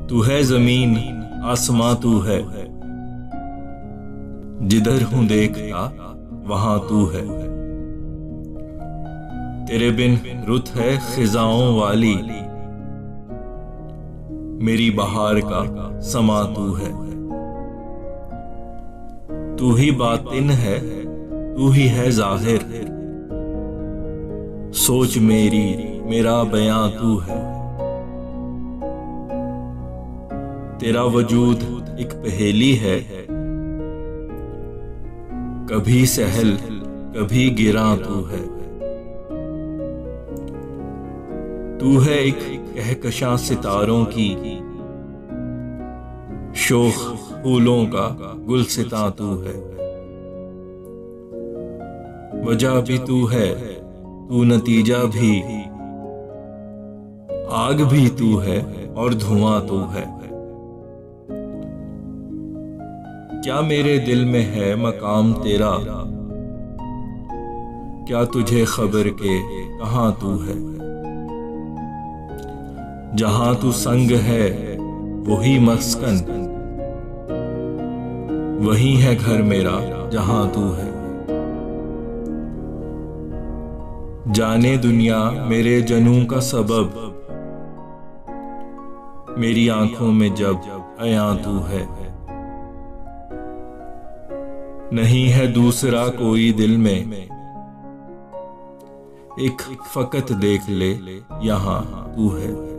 तू है जमीन आसमां तू है, जिधर हूं देखता वहां तू है। तेरे बिन रुत है खिजाओं वाली, मेरी बहार का समा तू है। तू ही बातिन है, तू ही है जाहिर, सोच मेरी मेरा बयां तू है। तेरा वजूद एक पहेली है, कभी सहल कभी गिरा तू है। तू है एक कहकशां सितारों की, शोख फूलों का गुलसितां तू है। वजह भी तू है, तू नतीजा भी, आग भी तू है और धुआं तू है। क्या मेरे दिल में है मकाम तेरा, क्या तुझे खबर के कहां तू है। जहां तू संग है वही मस्कन, वही है घर मेरा जहां तू है। जाने दुनिया मेरे जनू का सबब, मेरी आंखों में जब अयां तू है। नहीं है दूसरा कोई दिल में, एक फकत देख ले यहां तू है।